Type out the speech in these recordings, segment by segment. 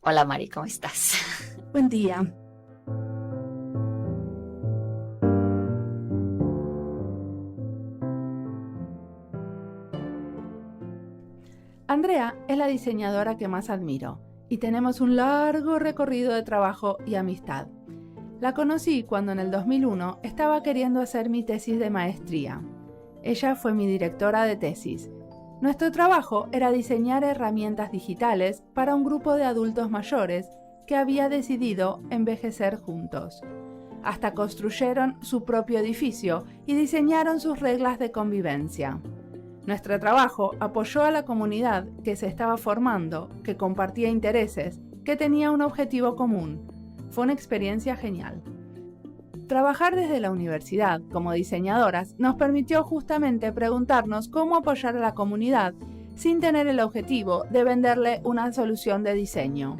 Hola Mari, ¿cómo estás? Buen día. Andrea es la diseñadora que más admiro y tenemos un largo recorrido de trabajo y amistad. La conocí cuando en el 2001 estaba queriendo hacer mi tesis de maestría. Ella fue mi directora de tesis. Nuestro trabajo era diseñar herramientas digitales para un grupo de adultos mayores que había decidido envejecer juntos. Hasta construyeron su propio edificio y diseñaron sus reglas de convivencia. Nuestro trabajo apoyó a la comunidad que se estaba formando, que compartía intereses, que tenía un objetivo común. Fue una experiencia genial. Trabajar desde la universidad como diseñadoras nos permitió justamente preguntarnos cómo apoyar a la comunidad sin tener el objetivo de venderle una solución de diseño.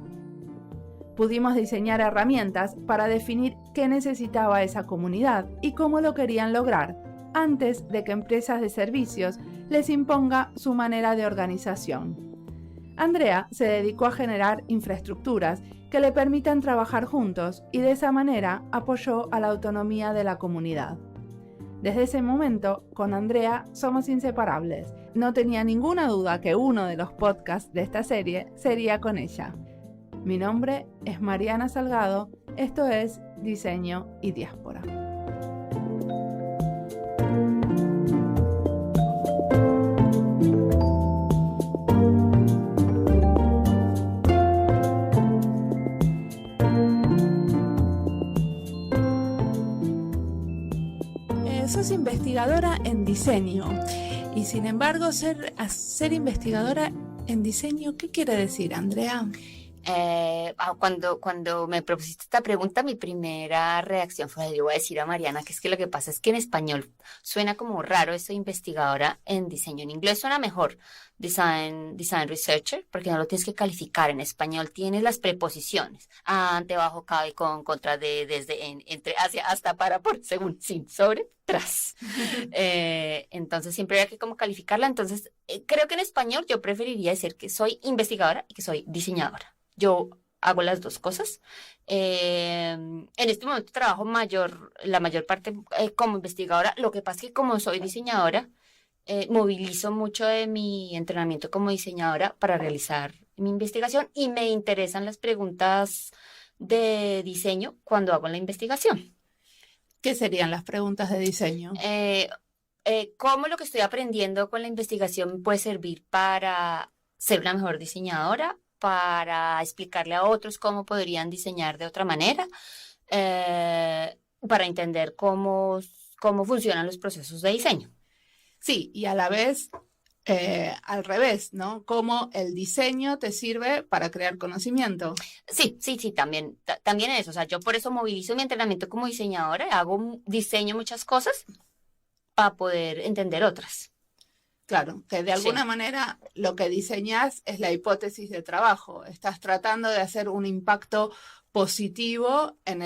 Pudimos diseñar herramientas para definir qué necesitaba esa comunidad y cómo lo querían lograr, antes de que empresas de servicios les imponga su manera de organización. Andrea se dedicó a generar infraestructuras que le permitan trabajar juntos y de esa manera apoyó a la autonomía de la comunidad. Desde ese momento, con Andrea somos inseparables. No tenía ninguna duda que uno de los podcasts de esta serie sería con ella. Mi nombre es Mariana Salgado, esto es Diseño y Diáspora. Sos investigadora en diseño y sin embargo ser investigadora en diseño, ¿qué quiere decir, Andrea? Cuando me propusiste esta pregunta, mi primera reacción fue, le voy a decir a Mariana que es que lo que pasa es que en español suena como raro eso de investigadora en diseño. En inglés suena mejor design researcher, porque no lo tienes que calificar. En español tienes las preposiciones, ante, bajo, cabe, con, contra, de, desde, en, entre, hacia, hasta, para, por, según, sin, sobre, tras. Entonces siempre hay que como calificarla. Entonces creo que en español yo preferiría decir que soy investigadora y que soy diseñadora. Yo hago las dos cosas. En este momento trabajo la mayor parte como investigadora. Lo que pasa es que como soy diseñadora, movilizo mucho de mi entrenamiento como diseñadora para realizar mi investigación y me interesan las preguntas de diseño cuando hago la investigación. ¿Qué serían las preguntas de diseño? ¿Cómo lo que estoy aprendiendo con la investigación puede servir para ser una mejor diseñadora, para explicarle a otros cómo podrían diseñar de otra manera, para entender cómo funcionan los procesos de diseño? Sí, y a la vez al revés, ¿no? Cómo el diseño te sirve para crear conocimiento. Sí, también eso. O sea, yo por eso movilizo mi entrenamiento como diseñadora, diseño muchas cosas para poder entender otras. Claro, que de alguna manera lo que diseñas es la hipótesis de trabajo. Estás tratando de hacer un impacto positivo en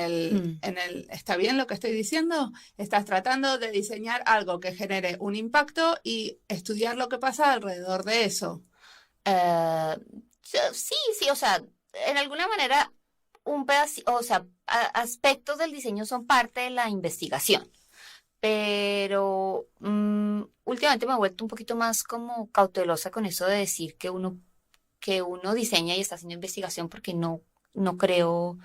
¿está bien lo que estoy diciendo? Estás tratando de diseñar algo que genere un impacto y estudiar lo que pasa alrededor de eso. Sí, o sea, en alguna manera un pedacito, o sea, aspectos del diseño son parte de la investigación, pero últimamente me he vuelto un poquito más como cautelosa con eso de decir que uno diseña y está haciendo investigación porque no creo,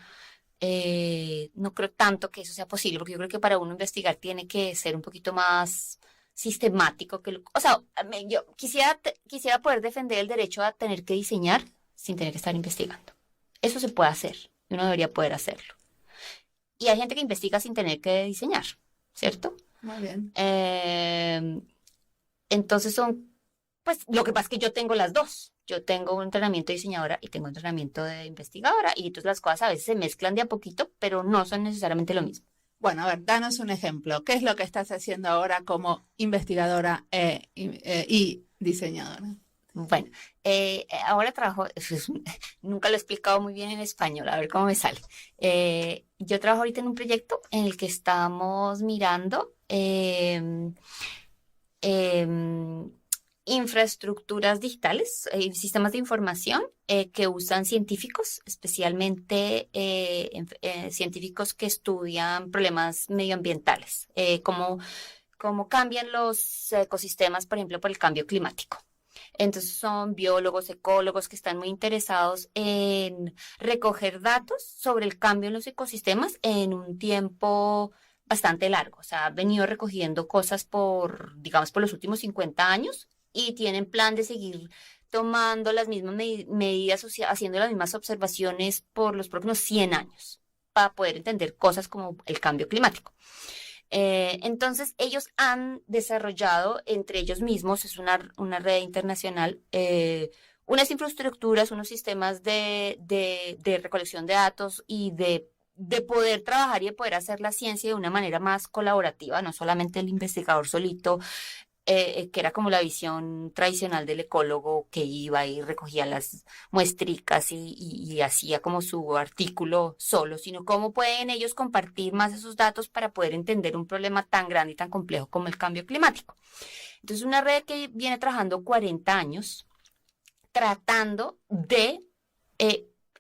no creo tanto que eso sea posible, porque yo creo que para uno investigar tiene que ser un poquito más sistemático o sea, yo quisiera poder defender el derecho a tener que diseñar sin tener que estar investigando. Eso se puede hacer y uno debería poder hacerlo. Y hay gente que investiga sin tener que diseñar, ¿cierto? Muy bien. Entonces pues lo que pasa es que yo tengo las dos. Yo tengo un entrenamiento de diseñadora y tengo un entrenamiento de investigadora y entonces las cosas a veces se mezclan de a poquito, pero no son necesariamente lo mismo. Bueno, a ver, danos un ejemplo. ¿Qué es lo que estás haciendo ahora como investigadora y diseñadora? Bueno, ahora trabajo, nunca lo he explicado muy bien en español, a ver cómo me sale. Yo trabajo ahorita en un proyecto en el que estamos mirando em, infraestructuras digitales, sistemas de información que usan científicos, especialmente científicos que estudian problemas medioambientales, cómo cambian los ecosistemas, por ejemplo, por el cambio climático. Entonces son biólogos, ecólogos que están muy interesados en recoger datos sobre el cambio en los ecosistemas en un tiempo bastante largo. O sea, han venido recogiendo cosas digamos, por los últimos 50 años y tienen plan de seguir tomando las mismas medidas, o sea, haciendo las mismas observaciones por los próximos 100 años para poder entender cosas como el cambio climático. Entonces, ellos han desarrollado entre ellos mismos, es una red internacional, unas infraestructuras, unos sistemas de recolección de datos y de poder trabajar y de poder hacer la ciencia de una manera más colaborativa, no solamente el investigador solito, que era como la visión tradicional del ecólogo que iba y recogía las muestricas y hacía como su artículo solo, sino cómo pueden ellos compartir más esos datos para poder entender un problema tan grande y tan complejo como el cambio climático. Entonces, una red que viene trabajando 40 años tratando de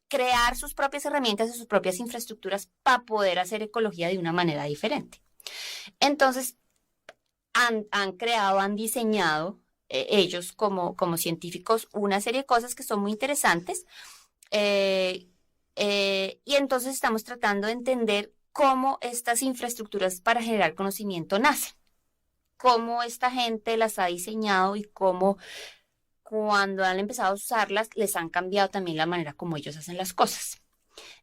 crear sus propias herramientas y sus propias infraestructuras para poder hacer ecología de una manera diferente. Entonces, han creado, han diseñado ellos como científicos una serie de cosas que son muy interesantes y entonces estamos tratando de entender cómo estas infraestructuras para generar conocimiento nacen, cómo esta gente las ha diseñado y cómo cuando han empezado a usarlas les han cambiado también la manera como ellos hacen las cosas.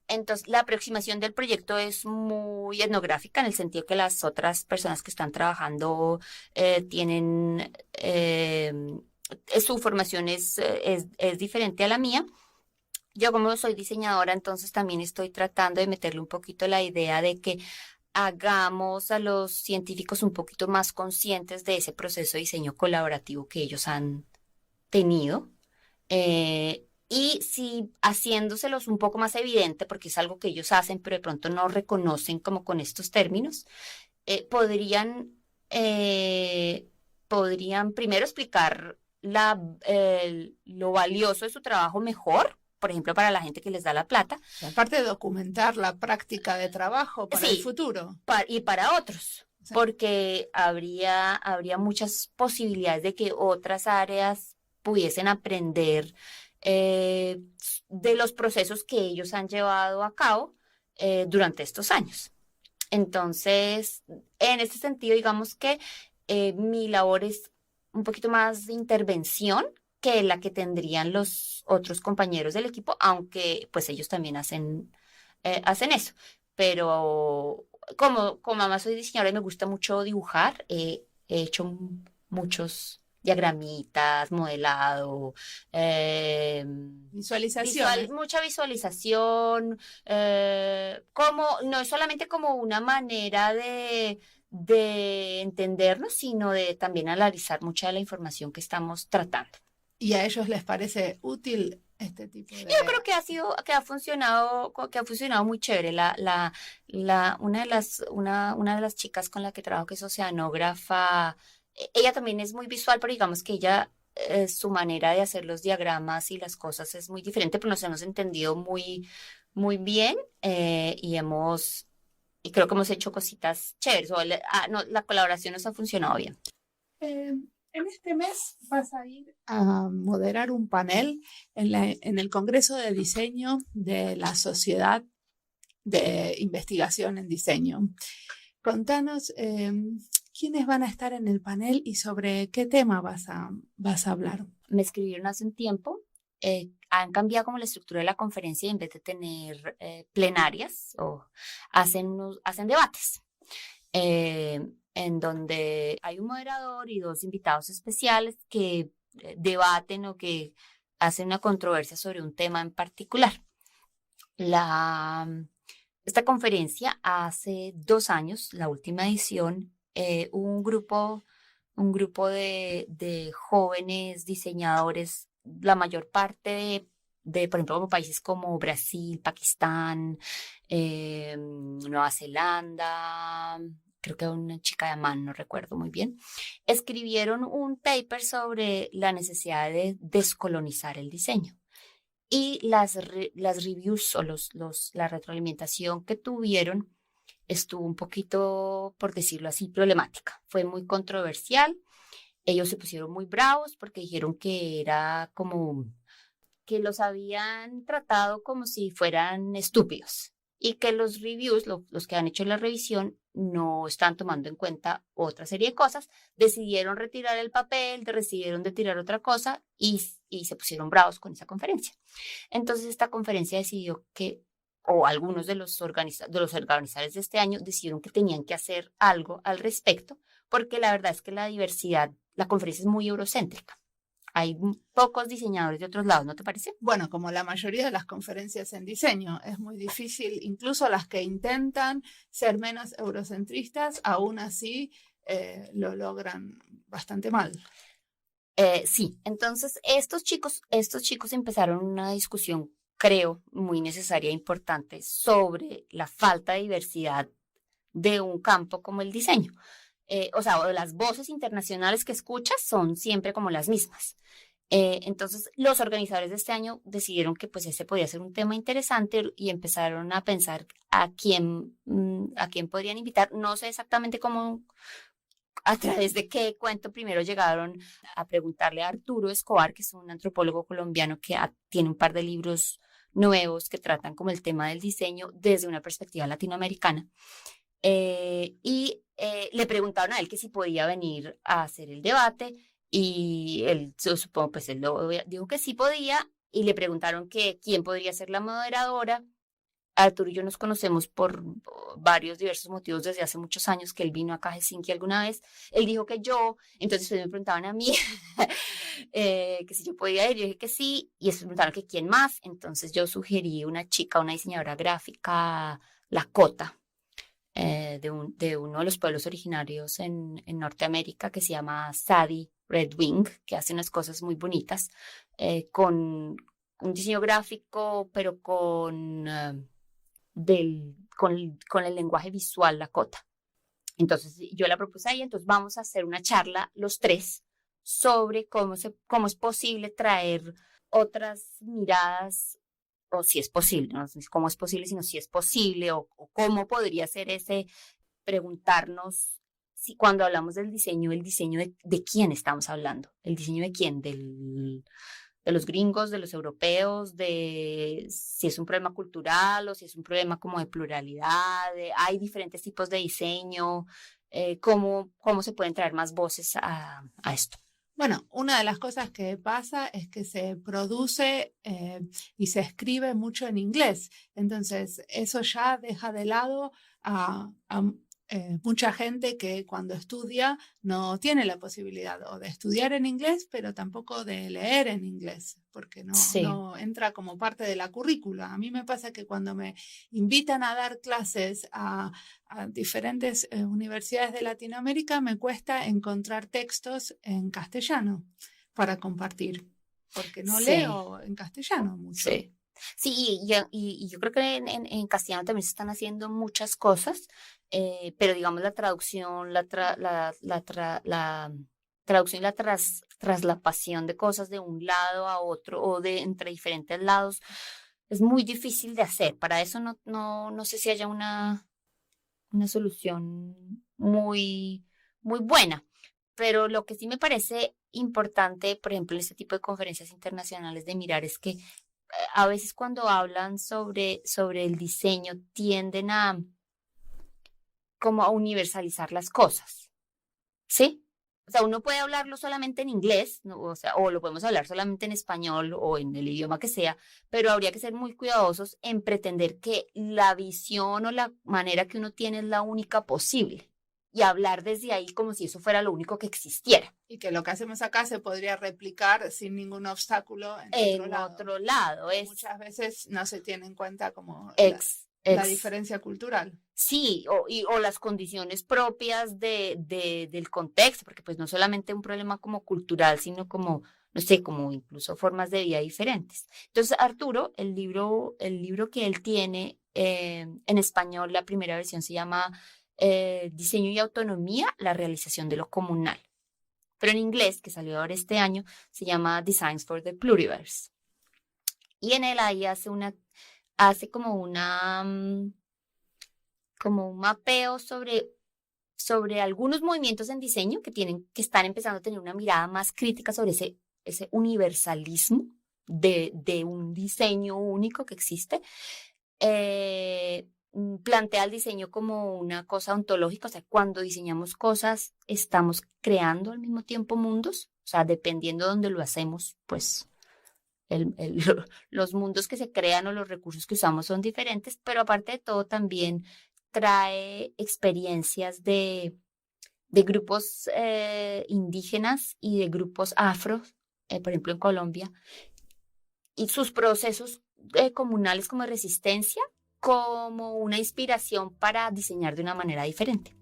Entonces, la aproximación del proyecto es muy etnográfica en el sentido que las otras personas que están trabajando tienen, su formación es diferente a la mía. Yo como soy diseñadora, entonces también estoy tratando de meterle un poquito la idea de que hagamos a los científicos un poquito más conscientes de ese proceso de diseño colaborativo que ellos han tenido. Y si haciéndoselos un poco más evidente, porque es algo que ellos hacen, pero de pronto no reconocen como con estos términos, podrían primero explicar lo valioso de su trabajo mejor, por ejemplo, para la gente que les da la plata. Aparte de documentar la práctica de trabajo para el futuro. Y para otros, sí. Porque habría muchas posibilidades de que otras áreas pudiesen aprender de los procesos que ellos han llevado a cabo durante estos años. Entonces, en este sentido, digamos que mi labor es un poquito más de intervención que la que tendrían los otros compañeros del equipo, aunque pues ellos también hacen eso. Pero como mamá soy diseñadora y me gusta mucho dibujar, he hecho muchos diagramitas, modelado, visualización. Mucha visualización, no es solamente como una manera de entendernos, sino de también analizar mucha de la información que estamos tratando. ¿Y a ellos les parece útil este tipo de...? Yo creo que ha funcionado muy chévere. Una de las chicas con la que trabajo, que es oceanógrafa, ella también es muy visual, pero digamos que ella, su manera de hacer los diagramas y las cosas es muy diferente, pero nos hemos entendido muy, muy bien y creo que hemos hecho cositas chéveres. La colaboración nos ha funcionado bien. En este mes vas a ir a moderar un panel en el Congreso de Diseño de la Sociedad de Investigación en Diseño. Contanos quiénes van a estar en el panel y sobre qué tema vas a hablar. Me escribieron hace un tiempo. Han cambiado como la estructura de la conferencia y en vez de tener plenarias, hacen debates. En donde hay un moderador y 2 invitados especiales que debaten o que hacen una controversia sobre un tema en particular. Esta conferencia hace 2 años, la última edición, un grupo de jóvenes diseñadores, la mayor parte de, por ejemplo, como países como Brasil, Pakistán, Nueva Zelanda, creo que una chica de Amman, no recuerdo muy bien, escribieron un paper sobre la necesidad de descolonizar el diseño. Y las reviews o la retroalimentación que tuvieron estuvo un poquito, por decirlo así, problemática. Fue muy controversial. Ellos se pusieron muy bravos porque dijeron que era como que los habían tratado como si fueran estúpidos y que los reviews, los que han hecho la revisión, no están tomando en cuenta otra serie de cosas. Decidieron retirar el papel, decidieron de tirar otra cosa y se pusieron bravos con esa conferencia. Entonces esta conferencia decidió que, o algunos de los organizadores de este año decidieron que tenían que hacer algo al respecto, porque la verdad es que la diversidad, la conferencia es muy eurocéntrica. Hay pocos diseñadores de otros lados, ¿no te parece? Bueno, como la mayoría de las conferencias en diseño, es muy difícil, incluso las que intentan ser menos eurocentristas, aún así lo logran bastante mal. Sí, entonces estos chicos empezaron una discusión, creo, muy necesaria e importante sobre la falta de diversidad de un campo como el diseño. O sea, las voces internacionales que escuchas son siempre como las mismas. Entonces, los organizadores de este año decidieron que pues ese podía ser un tema interesante y empezaron a pensar a quién podrían invitar. No sé exactamente cómo, a través de qué cuento primero llegaron a preguntarle a Arturo Escobar, que es un antropólogo colombiano que tiene un par de libros nuevos que tratan como el tema del diseño desde una perspectiva latinoamericana. Le preguntaron a él que si podía venir a hacer el debate y él, supongo, pues él dijo que sí podía y le preguntaron que quién podría ser la moderadora. Arturo y yo nos conocemos por varios diversos motivos desde hace muchos años, que él vino acá a Helsinki alguna vez. Él dijo que yo, entonces pues me preguntaban a mí que si yo podía ir, yo dije que sí, y después me preguntaron que quién más. Entonces yo sugerí una chica, una diseñadora gráfica, Lakota, de uno de los pueblos originarios en Norteamérica que se llama Sadie Redwing, que hace unas cosas muy bonitas, con un diseño gráfico, pero con el lenguaje visual Lakota. Entonces yo la propuse ahí, entonces vamos a hacer una charla los tres sobre cómo es posible traer otras miradas, o si es posible, no sé cómo es posible, sino si es posible, o cómo podría ser preguntarnos si cuando hablamos del diseño, el diseño de quién estamos hablando, el diseño de quién, de los gringos, de los europeos, de si es un problema cultural o si es un problema como de pluralidad, hay diferentes tipos de diseño, cómo se pueden traer más voces a esto. Bueno, una de las cosas que pasa es que se produce y se escribe mucho en inglés. Entonces, eso ya deja de lado a mucha gente que cuando estudia no tiene la posibilidad o de estudiar en inglés, pero tampoco de leer en inglés, porque no entra como parte de la currícula. A mí me pasa que cuando me invitan a dar clases a diferentes universidades de Latinoamérica, me cuesta encontrar textos en castellano para compartir, porque no leo en castellano mucho. Sí. Sí, y yo creo que en castellano también se están haciendo muchas cosas, pero digamos la traducción, la traducción y la traslapación de cosas de un lado a otro o de entre diferentes lados es muy difícil de hacer. Para eso no sé si haya una solución muy, muy buena. Pero lo que sí me parece importante, por ejemplo, en este tipo de conferencias internacionales de mirar es que a veces cuando hablan sobre el diseño tienden como a universalizar las cosas, ¿sí? O sea, uno puede hablarlo solamente en inglés, ¿no? O sea, o lo podemos hablar solamente en español o en el idioma que sea, pero habría que ser muy cuidadosos en pretender que la visión o la manera que uno tiene es la única posible y hablar desde ahí como si eso fuera lo único que existiera. Y que lo que hacemos acá se podría replicar sin ningún obstáculo en otro lado. Muchas veces no se tiene en cuenta como la diferencia cultural. Sí, o las condiciones propias del contexto, porque pues no solamente un problema como cultural, sino como, no sé, como incluso formas de vida diferentes. Entonces, Arturo, el libro que él tiene en español, la primera versión se llama Diseño y autonomía, la realización de lo comunal. Pero en inglés, que salió ahora este año, se llama Designs for the Pluriverse. Y en él ahí hace como un mapeo sobre algunos movimientos en diseño que están empezando a tener una mirada más crítica sobre ese universalismo de un diseño único que existe. Plantea el diseño como una cosa ontológica, o sea, cuando diseñamos cosas, estamos creando al mismo tiempo mundos, o sea, dependiendo de dónde lo hacemos, pues los mundos que se crean o los recursos que usamos son diferentes, pero aparte de todo también trae experiencias de grupos indígenas y de grupos afro, por ejemplo en Colombia, y sus procesos comunales como de resistencia, como una inspiración para diseñar de una manera diferente.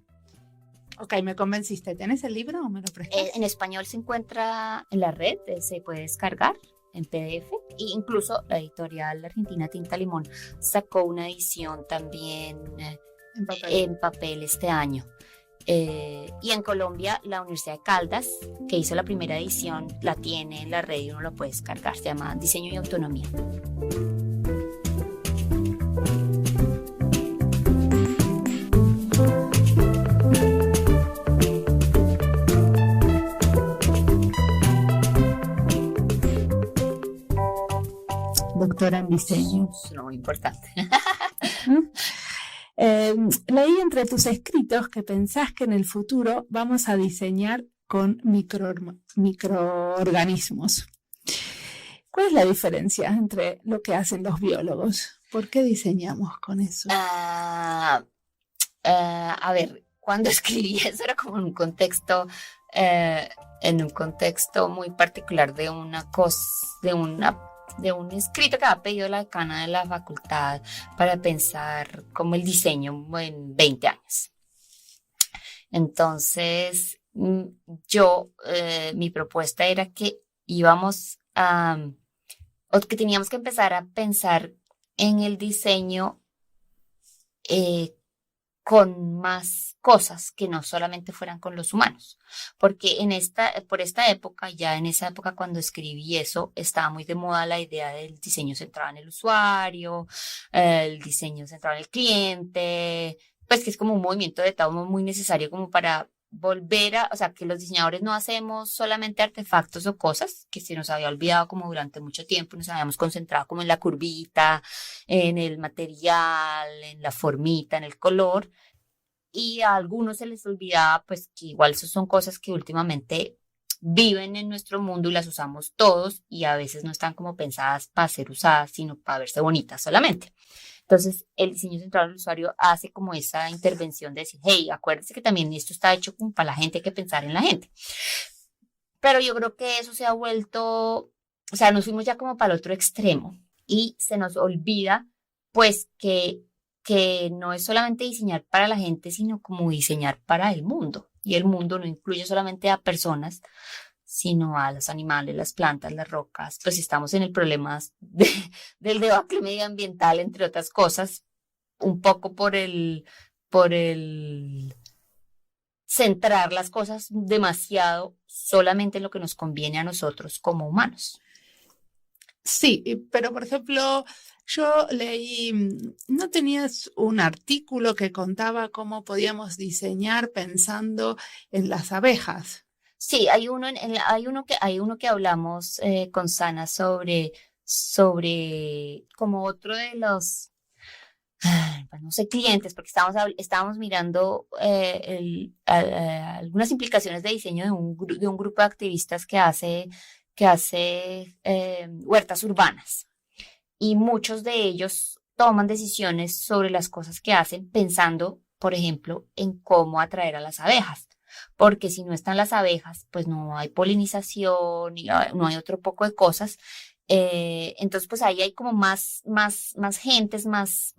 Ok, me convenciste. ¿Tenés el libro o me lo prestas? En español se encuentra en la red, se puede descargar en PDF, e incluso la editorial argentina Tinta Limón sacó una edición también en papel este año. Y en Colombia, la Universidad de Caldas, que hizo la primera edición, la tiene en la red y uno lo puede descargar. Se llama Diseño y Autonomía. Doctora en diseño. No, muy importante. Leí entre tus escritos que pensás que en el futuro vamos a diseñar con microorganismos. ¿Cuál es la diferencia entre lo que hacen los biólogos? ¿Por qué diseñamos con eso? A ver, cuando escribí eso era como en un contexto muy particular de un escrito que había pedido la decana de la facultad para pensar como el diseño en 20 años. Entonces, mi propuesta era que que teníamos que empezar a pensar en el diseño con más cosas que no solamente fueran con los humanos, porque por esta época, ya en esa época cuando escribí eso, estaba muy de moda la idea del diseño centrado en el usuario, el diseño centrado en el cliente, pues que es como un movimiento de Taumo muy necesario como para o sea, que los diseñadores no hacemos solamente artefactos o cosas que se nos había olvidado como durante mucho tiempo, nos habíamos concentrado como en la curvita, en el material, en la formita, en el color, y a algunos se les olvidaba pues que igual eso son cosas que últimamente viven en nuestro mundo y las usamos todos y a veces no están como pensadas para ser usadas, sino para verse bonitas solamente. Entonces, el diseño centrado al usuario hace como esa intervención de decir, hey, acuérdense que también esto está hecho como para la gente, hay que pensar en la gente. Pero yo creo que eso se ha vuelto, o sea, nos fuimos ya como para el otro extremo y se nos olvida, pues, que no es solamente diseñar para la gente, sino como diseñar para el mundo. Y el mundo no incluye solamente a personas, sino a los animales, las plantas, las rocas. Pues estamos en el problema del debacle medioambiental, entre otras cosas, un poco por el centrar las cosas demasiado solamente en lo que nos conviene a nosotros como humanos. Sí, pero por ejemplo, yo leí, ¿no tenías un artículo que contaba cómo podíamos diseñar pensando en las abejas? Sí, hay uno que hablamos con Sana sobre como otro de los, pues no sé, clientes, porque estábamos mirando algunas implicaciones de diseño de un grupo de activistas que hace huertas urbanas. Y muchos de ellos toman decisiones sobre las cosas que hacen pensando, por ejemplo, en cómo atraer a las abejas. Porque si no están las abejas, pues no hay polinización y no hay otro poco de cosas. Entonces, pues ahí hay como más gentes, más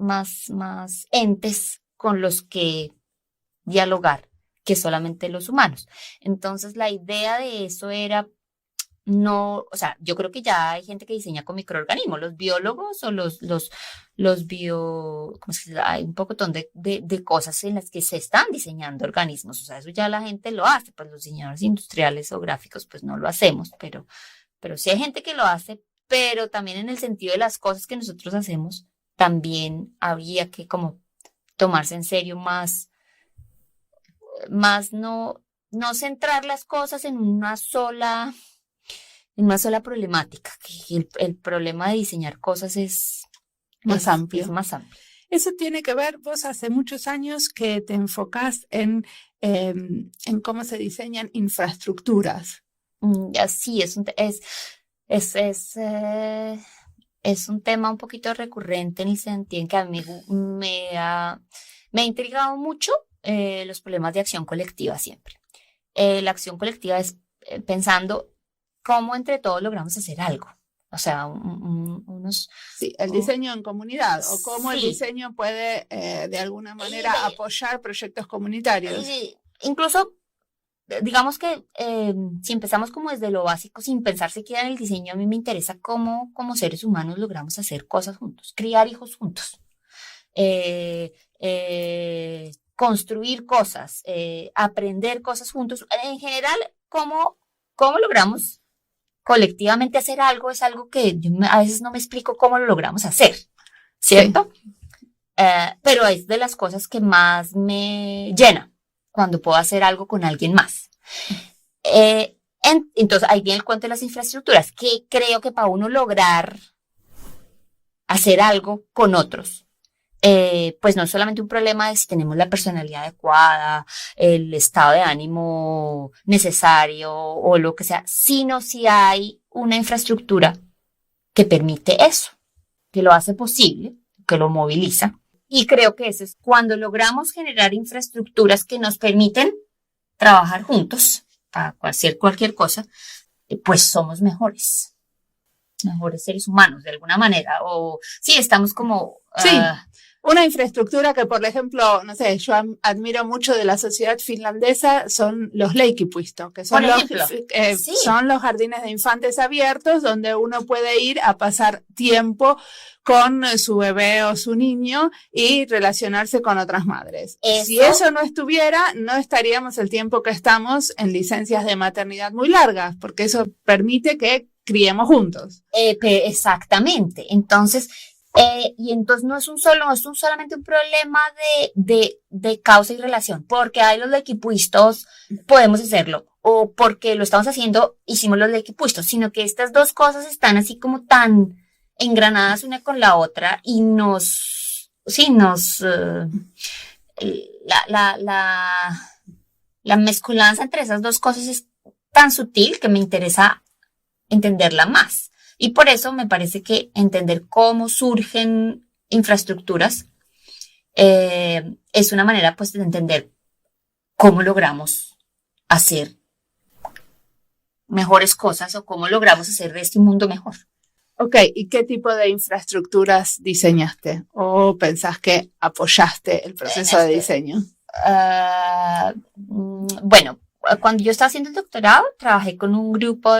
entes con los que dialogar que solamente los humanos. Entonces, la idea de eso era no, o sea, yo creo que ya hay gente que diseña con microorganismos, los biólogos o los bio, ¿cómo se dice? Hay un pocotón de cosas en las que se están diseñando organismos, o sea, eso ya la gente lo hace, pues los diseñadores industriales o gráficos, pues no lo hacemos, pero sí hay gente que lo hace, pero también en el sentido de las cosas que nosotros hacemos, también habría que como tomarse en serio más no centrar las cosas en una sola problemática, que el problema de diseñar cosas Más amplio. es más amplio. Eso tiene que ver, vos hace muchos años que te enfocás en cómo se diseñan infraestructuras. Sí, es un tema un poquito recurrente en el sentido en que a mí me ha intrigado mucho los problemas de acción colectiva siempre. La acción colectiva es pensando cómo entre todos logramos hacer algo. O sea, Sí, el diseño en comunidad, o cómo el sí. diseño puede de alguna manera apoyar proyectos comunitarios. Incluso, digamos que si empezamos como desde lo básico, sin pensar siquiera en el diseño, a mí me interesa cómo como seres humanos logramos hacer cosas juntos, criar hijos juntos, construir cosas, aprender cosas juntos. En general, cómo logramos colectivamente hacer algo es algo que a veces no me explico cómo lo logramos hacer, ¿cierto? Sí. Pero es de las cosas que más me llena cuando puedo hacer algo con alguien más. Entonces, ahí viene el cuento de las infraestructuras, que creo que para uno lograr hacer algo con otros, pues no es solamente un problema de si tenemos la personalidad adecuada, el estado de ánimo necesario o lo que sea, sino si hay una infraestructura que permite eso, que lo hace posible, que lo moviliza. Y creo que eso es cuando logramos generar infraestructuras que nos permiten trabajar juntos para cualquier cosa, pues somos mejores seres humanos de alguna manera. O sí, estamos como... Sí. Una infraestructura que, por ejemplo, no sé, yo admiro mucho de la sociedad finlandesa son los Leikkipuisto, que son son los jardines de infantes abiertos donde uno puede ir a pasar tiempo con su bebé o su niño y relacionarse con otras madres. Si eso no estuviera, no estaríamos el tiempo que estamos en licencias de maternidad muy largas, porque eso permite que criemos juntos. Exactamente. Entonces... y entonces no es solamente un problema de causa y relación, porque hay los lequipuistos, podemos hacerlo, o porque lo estamos haciendo, hicimos los lequipuistos, sino que estas dos cosas están así como tan engranadas una con la otra y la mezcolanza entre esas dos cosas es tan sutil que me interesa entenderla más. Y por eso me parece que entender cómo surgen infraestructuras es una manera pues de entender cómo logramos hacer mejores cosas o cómo logramos hacer de este mundo mejor. Ok, ¿y qué tipo de infraestructuras diseñaste o pensás que apoyaste el proceso de diseño? Bueno, cuando yo estaba haciendo el doctorado, trabajé con un grupo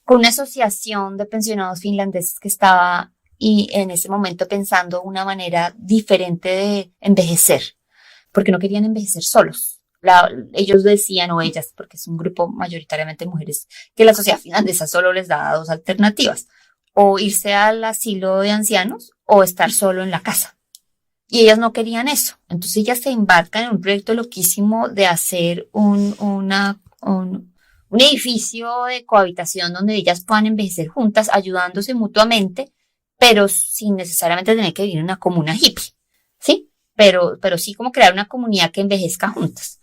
con una asociación de pensionados finlandeses que estaba y en ese momento pensando una manera diferente de envejecer, porque no querían envejecer solos. Ellos decían, o ellas, porque es un grupo mayoritariamente de mujeres, que la sociedad finlandesa solo les daba dos alternativas, o irse al asilo de ancianos o estar solo en la casa. Y ellas no querían eso. Entonces ellas se embarcan en un proyecto loquísimo de hacer un edificio de cohabitación donde ellas puedan envejecer juntas, ayudándose mutuamente, pero sin necesariamente tener que vivir en una comuna hippie, ¿sí? Pero sí como crear una comunidad que envejezca juntas.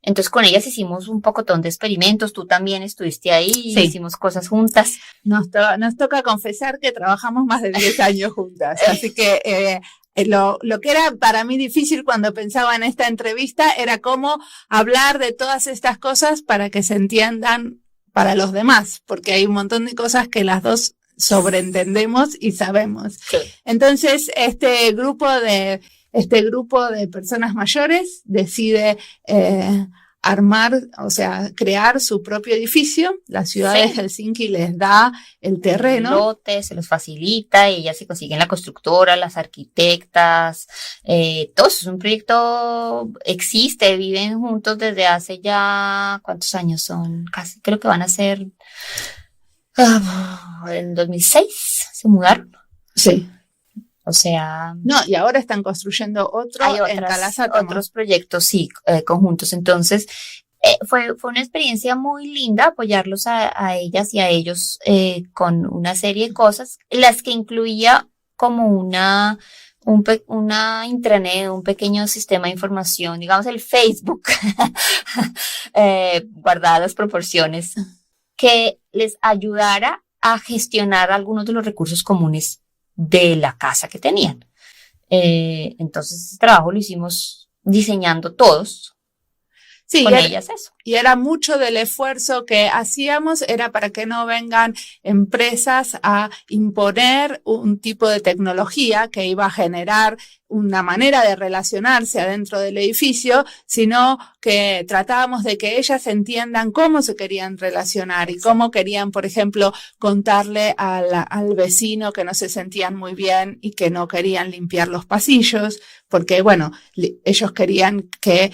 Entonces con ellas hicimos un pocotón de experimentos, tú también estuviste ahí, sí. Hicimos cosas juntas. Nos toca confesar que trabajamos más de 10 años juntas, así que... Lo que era para mí difícil cuando pensaba en esta entrevista era cómo hablar de todas estas cosas para que se entiendan para los demás, porque hay un montón de cosas que las dos sobreentendemos y sabemos. Sí. Entonces, este grupo de personas mayores decide armar, o sea, crear su propio edificio. La ciudad de Helsinki les da el terreno. Lote, se los facilita, y ellas se consiguen la constructora, las arquitectas, todo eso es un proyecto, existe, viven juntos desde hace ya, ¿cuántos años son? Casi, creo que van a ser, en 2006 se mudaron. Sí. O sea... No, y ahora están construyendo en Kalasatama. Otros proyectos, sí, conjuntos. Entonces, fue una experiencia muy linda apoyarlos a ellas y a ellos con una serie de cosas, las que incluía como una intranet, un pequeño sistema de información, digamos el Facebook, guardadas las proporciones, que les ayudara a gestionar algunos de los recursos comunes de la casa que tenían. Entonces, ese trabajo lo hicimos diseñando todos. Sí, con ellas eso. Y era mucho del esfuerzo que hacíamos, era para que no vengan empresas a imponer un tipo de tecnología que iba a generar una manera de relacionarse adentro del edificio, sino que tratábamos de que ellas entiendan cómo se querían relacionar y cómo querían, por ejemplo, contarle al vecino que no se sentían muy bien y que no querían limpiar los pasillos, porque, bueno, ellos querían que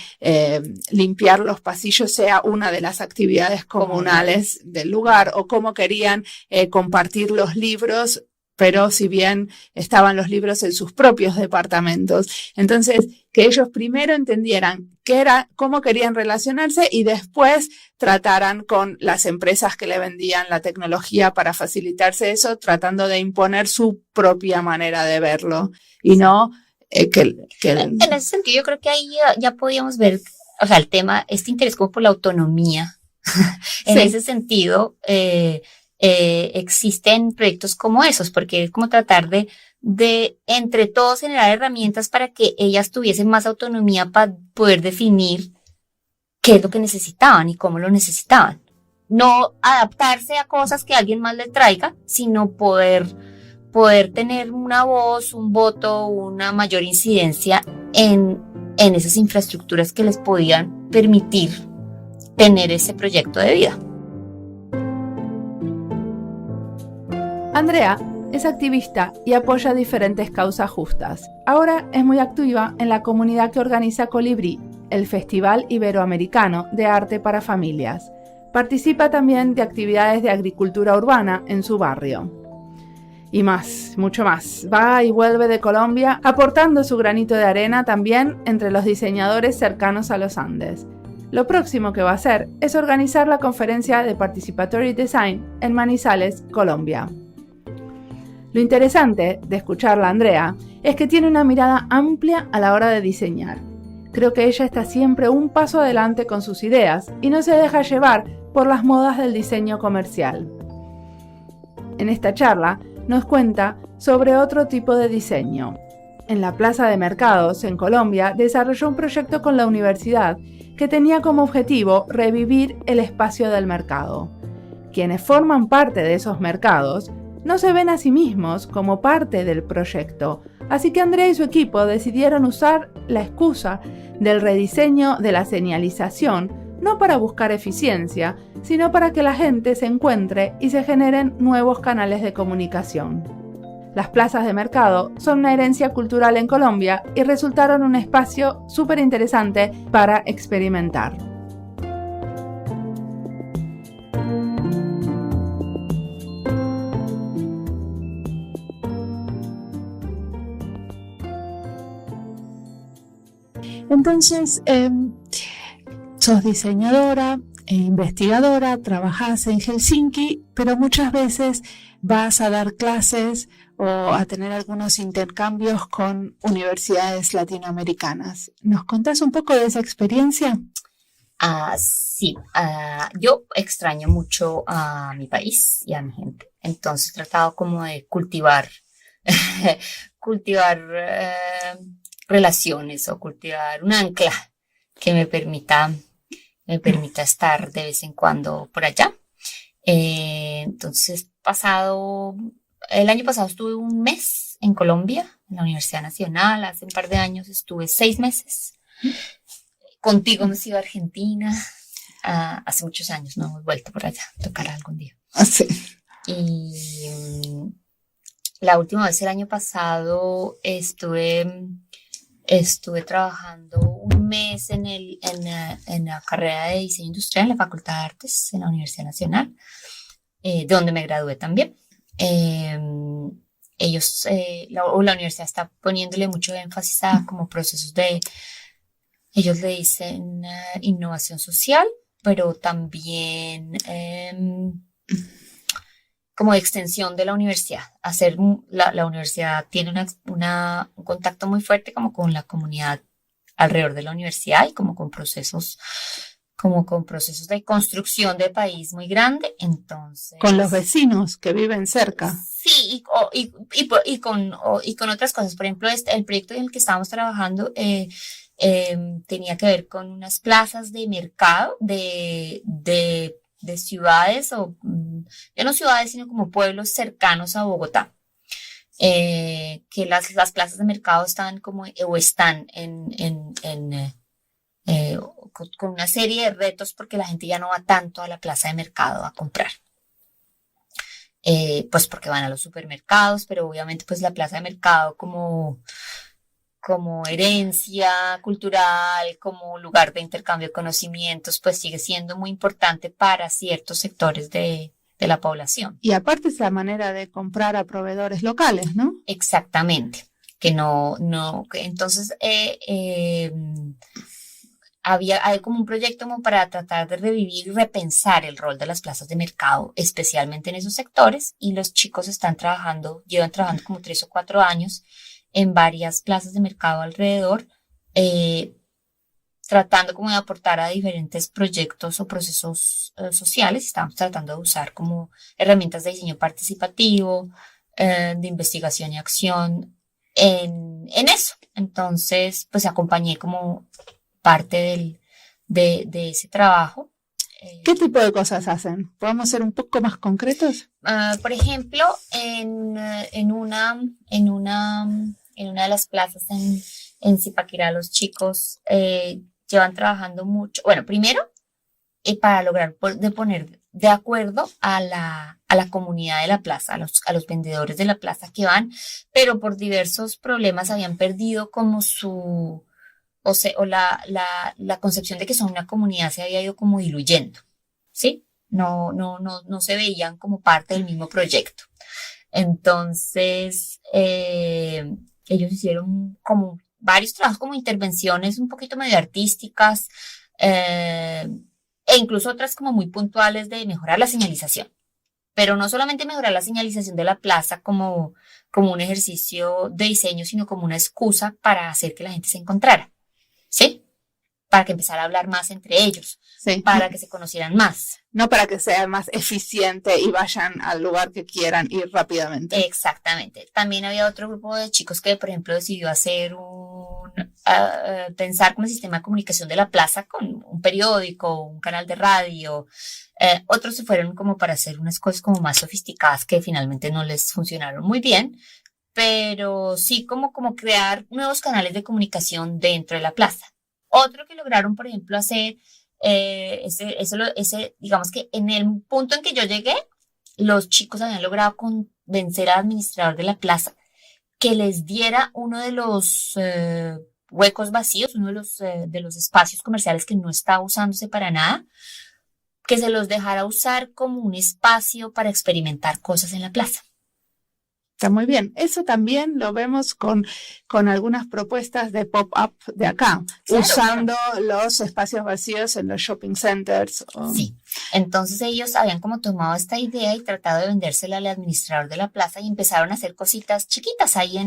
limpiar los pasillos sea una de las actividades comunales del lugar, o cómo querían compartir los libros, pero si bien estaban los libros en sus propios departamentos. Entonces, que ellos primero entendieran cómo querían relacionarse y después trataran con las empresas que le vendían la tecnología para facilitarse eso, tratando de imponer su propia manera de verlo y no En ese sentido, yo creo que ahí ya podíamos ver, o sea, el tema, este interés como por la autonomía. En ese sentido, existen proyectos como esos, porque es como tratar de entre todos generar herramientas para que ellas tuviesen más autonomía para poder definir qué es lo que necesitaban y cómo lo necesitaban. No adaptarse a cosas que alguien más les traiga, sino poder tener una voz, un voto, una mayor incidencia en esas infraestructuras que les podían permitir tener ese proyecto de vida. Andrea es activista y apoya diferentes causas justas. Ahora es muy activa en la comunidad que organiza Colibrí, el Festival Iberoamericano de Arte para Familias. Participa también de actividades de agricultura urbana en su barrio. Y más, mucho más. Va y vuelve de Colombia, aportando su granito de arena también entre los diseñadores cercanos a los Andes. Lo próximo que va a hacer es organizar la conferencia de Participatory Design en Manizales, Colombia. Lo interesante de escucharla a Andrea es que tiene una mirada amplia a la hora de diseñar. Creo que ella está siempre un paso adelante con sus ideas y no se deja llevar por las modas del diseño comercial. En esta charla nos cuenta sobre otro tipo de diseño. En la Plaza de Mercados, en Colombia, desarrolló un proyecto con la universidad que tenía como objetivo revivir el espacio del mercado. Quienes forman parte de esos mercados no se ven a sí mismos como parte del proyecto, así que Andrea y su equipo decidieron usar la excusa del rediseño de la señalización no para buscar eficiencia, sino para que la gente se encuentre y se generen nuevos canales de comunicación. Las plazas de mercado son una herencia cultural en Colombia y resultaron un espacio súper interesante para experimentar. Entonces, sos diseñadora e investigadora, trabajás en Helsinki, pero muchas veces vas a dar clases o a tener algunos intercambios con universidades latinoamericanas. ¿Nos contás un poco de esa experiencia? Sí, yo extraño mucho a mi país y a mi gente. Entonces he tratado como de cultivar relaciones o cultivar un ancla que me permita estar de vez en cuando por allá. Entonces, el año pasado estuve un mes en Colombia, en la Universidad Nacional. Hace un par de años estuve 6 meses. contigo hemos ido a Argentina hace muchos años, no hemos vuelto por allá, tocará algún día. Sí. Y la última vez, el año pasado, estuve trabajando un mes en la carrera de diseño industrial en la Facultad de Artes en la Universidad Nacional, de donde me gradué también. La universidad está poniéndole mucho énfasis a como procesos ellos le dicen innovación social, pero también como extensión de la universidad. La universidad tiene un contacto muy fuerte como con la comunidad alrededor de la universidad y como con procesos de construcción de país muy grande. Entonces, con los vecinos que viven cerca. Sí, y con otras cosas. Por ejemplo, el proyecto en el que estábamos trabajando tenía que ver con unas plazas de mercado de ciudades, ya no ciudades, sino como pueblos cercanos a Bogotá. Que las plazas de mercado están con una serie de retos porque la gente ya no va tanto a la plaza de mercado a comprar. Pues porque van a los supermercados, pero obviamente pues la plaza de mercado como herencia cultural, como lugar de intercambio de conocimientos, pues sigue siendo muy importante para ciertos sectores de la población. Y aparte es la manera de comprar a proveedores locales, ¿no? Exactamente. Entonces hay como un proyecto como para tratar de revivir y repensar el rol de las plazas de mercado, especialmente en esos sectores, y los chicos llevan trabajando como 3 o 4 años en varias plazas de mercado alrededor, tratando como de aportar a diferentes proyectos o procesos sociales. Estamos tratando de usar como herramientas de diseño participativo, de investigación y acción en eso. Entonces, pues acompañé como parte de ese trabajo. ¿Qué tipo de cosas hacen? ¿Podemos ser un poco más concretos? Por ejemplo, en una de las plazas en Zipaquirá, los chicos llevan trabajando mucho. Bueno, primero, para lograr poner de acuerdo a la comunidad de la plaza, a los vendedores de la plaza que van, pero por diversos problemas habían perdido como la concepción de que son una comunidad se había ido como diluyendo, ¿sí? No se veían como parte del mismo proyecto. Entonces, ellos hicieron como varios trabajos, como intervenciones un poquito medio artísticas, e incluso otras como muy puntuales de mejorar la señalización. Pero no solamente mejorar la señalización de la plaza como un ejercicio de diseño, sino como una excusa para hacer que la gente se encontrara, ¿sí? Para que empezara a hablar más entre ellos, sí, para que se conocieran más. No para que sea más eficiente y vayan al lugar que quieran ir rápidamente. Exactamente. También había otro grupo de chicos que, por ejemplo, decidió hacer pensar como el sistema de comunicación de la plaza con un periódico, un canal de radio. Otros se fueron como para hacer unas cosas como más sofisticadas que finalmente no les funcionaron muy bien, pero sí como crear nuevos canales de comunicación dentro de la plaza. Otro que lograron, por ejemplo, hacer, digamos que en el punto en que yo llegué, los chicos habían logrado convencer al administrador de la plaza que les diera uno de los huecos vacíos, uno de los espacios comerciales que no estaba usándose para nada, que se los dejara usar como un espacio para experimentar cosas en la plaza. Está muy bien. Eso también lo vemos con algunas propuestas de pop-up de acá, claro, usando los espacios vacíos en los shopping centers. Sí, entonces ellos habían como tomado esta idea y tratado de vendérsela al administrador de la plaza y empezaron a hacer cositas chiquitas ahí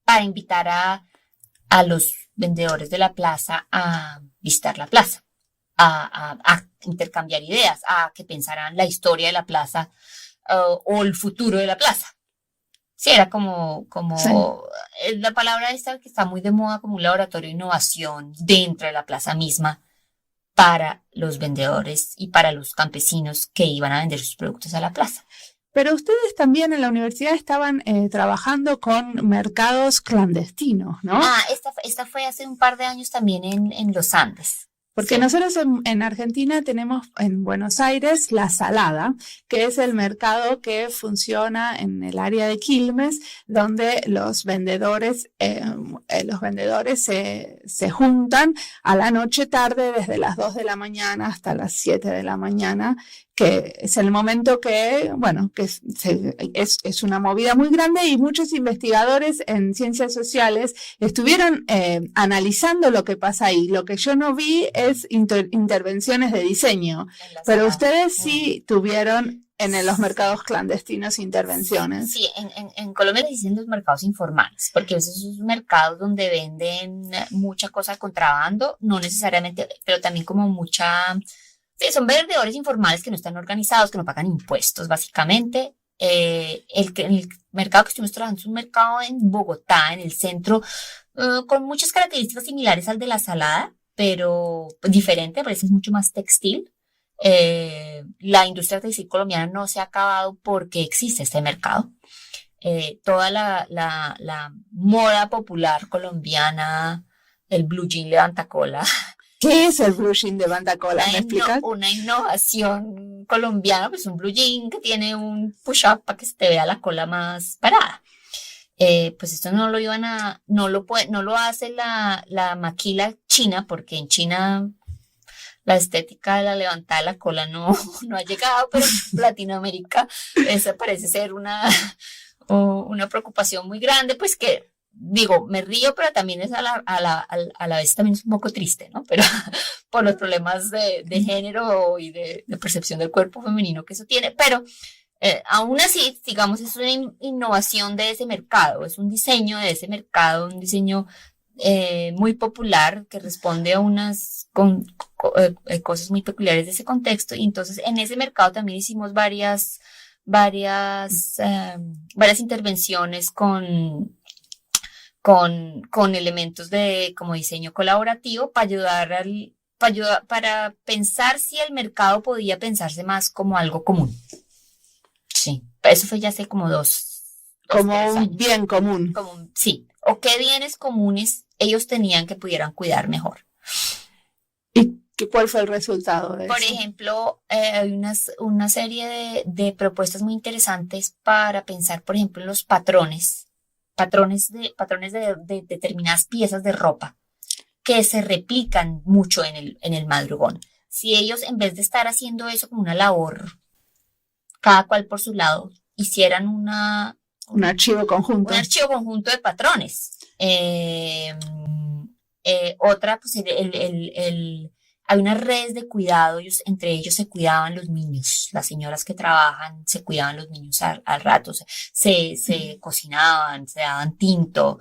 para invitar a los vendedores de la plaza a visitar la plaza, a intercambiar ideas, a que pensaran la historia de la plaza o el futuro de la plaza. Sí, era como sí, la palabra esta que está muy de moda, como un laboratorio de innovación dentro de la plaza misma para los vendedores y para los campesinos que iban a vender sus productos a la plaza. Pero ustedes también en la universidad estaban trabajando con mercados clandestinos, ¿no? Esta fue hace un par de años también en los Andes. Porque Sí. nosotros en Argentina tenemos en Buenos Aires La Salada, que es el mercado que funciona en el área de Quilmes, donde los vendedores se juntan a la noche tarde, desde las 2 de la mañana hasta las 7 de la mañana, que es el momento que es una movida muy grande, y muchos investigadores en ciencias sociales estuvieron analizando lo que pasa ahí. Lo que yo no vi es intervenciones de diseño, En La pero Salada. ustedes sí tuvieron en los mercados clandestinos intervenciones. Sí, en Colombia les dicen los mercados informales, porque esos son mercados donde venden mucha cosa de contrabando, no necesariamente, pero también como sí, son vendedores informales que no están organizados, que no pagan impuestos, básicamente. El mercado que estuvimos trabajando es un mercado en Bogotá, en el centro, con muchas características similares al de La Salada, pero diferente, parece es mucho más textil. La industria textil colombiana no se ha acabado porque existe este mercado. Toda la moda popular colombiana, el blue jean levantacola, ¿Qué es el blue jean de banda cola? ¿Me explicas? una innovación colombiana, pues un blue jean que tiene un push-up para que se te vea la cola más parada. Pues esto no lo hace la maquila china, porque en China la estética de la levantada de la cola no ha llegado, pero Latinoamérica, esa parece ser una preocupación muy grande, pues que digo, me río, pero también es a la vez también es un poco triste, ¿no? Pero por los problemas de género y de percepción del cuerpo femenino que eso tiene, pero aún así, digamos, es una innovación de ese mercado, es un diseño de ese mercado, un diseño muy popular que responde a unas cosas muy peculiares de ese contexto. Y entonces en ese mercado también hicimos varias intervenciones con elementos de como diseño colaborativo para pensar si el mercado podía pensarse más como algo común. Sí, eso fue ya hace como Como 3 un años. bien común. Sí, o qué bienes comunes ellos tenían que pudieran cuidar mejor. ¿Y cuál fue el resultado de Por eso? ejemplo, hay una serie de propuestas muy interesantes para pensar, por ejemplo, en los patrones de determinadas piezas de ropa que se replican mucho en el madrugón. Si ellos, en vez de estar haciendo eso como una labor, cada cual por su lado, hicieran Un archivo conjunto. un archivo conjunto de patrones. Otra, pues hay unas redes de cuidado, entre ellos se cuidaban los niños, las señoras que trabajan se cuidaban los niños al rato, se cocinaban, se daban tinto.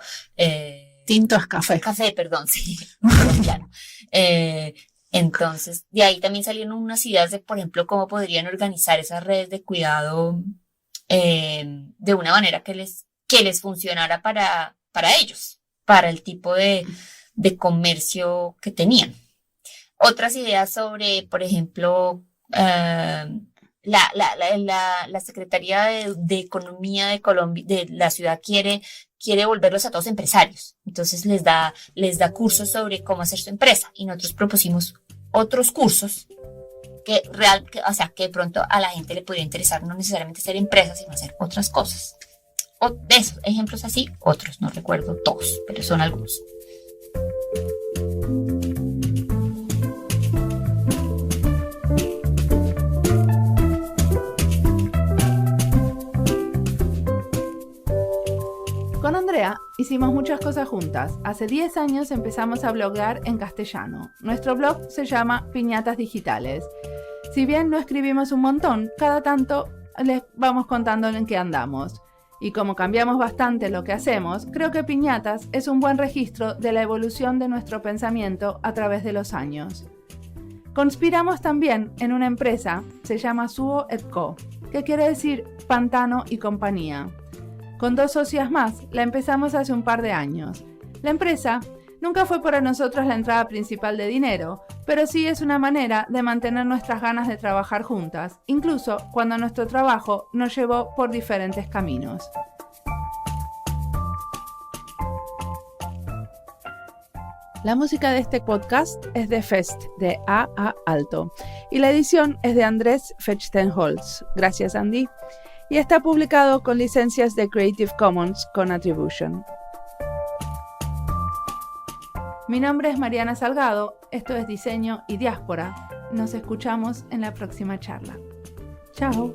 Tinto es café. Café, perdón, sí, colombiano. Entonces, de ahí también salieron unas ideas de, por ejemplo, cómo podrían organizar esas redes de cuidado de una manera que les funcionara para ellos, para el tipo de comercio que tenían. Otras ideas sobre, por ejemplo, la Secretaría de Economía de Colombia, de la ciudad quiere volverlos a todos empresarios. Entonces les da cursos sobre cómo hacer su empresa. Y nosotros propusimos otros cursos que de pronto a la gente le podría interesar no necesariamente hacer empresas, sino hacer otras cosas. De esos ejemplos así, otros, no recuerdo todos, pero son algunos. Con Andrea hicimos muchas cosas juntas. Hace 10 años empezamos a bloguear en castellano. Nuestro blog se llama Piñatas Digitales. Si bien no escribimos un montón, cada tanto les vamos contando en qué andamos. Y como cambiamos bastante lo que hacemos, creo que Piñatas es un buen registro de la evolución de nuestro pensamiento a través de los años. Conspiramos también en una empresa, se llama Suo & Co, que quiere decir Pantano y Compañía. Con 2 socias más, la empezamos hace un par de años. La empresa nunca fue para nosotros la entrada principal de dinero, pero sí es una manera de mantener nuestras ganas de trabajar juntas, incluso cuando nuestro trabajo nos llevó por diferentes caminos. La música de este podcast es de Fest, de A Alto, y la edición es de Andrés Fechtenholz. Gracias, Andy. Y está publicado con licencias de Creative Commons con Attribution. Mi nombre es Mariana Salgado, esto es Diseño y Diáspora. Nos escuchamos en la próxima charla. Chao.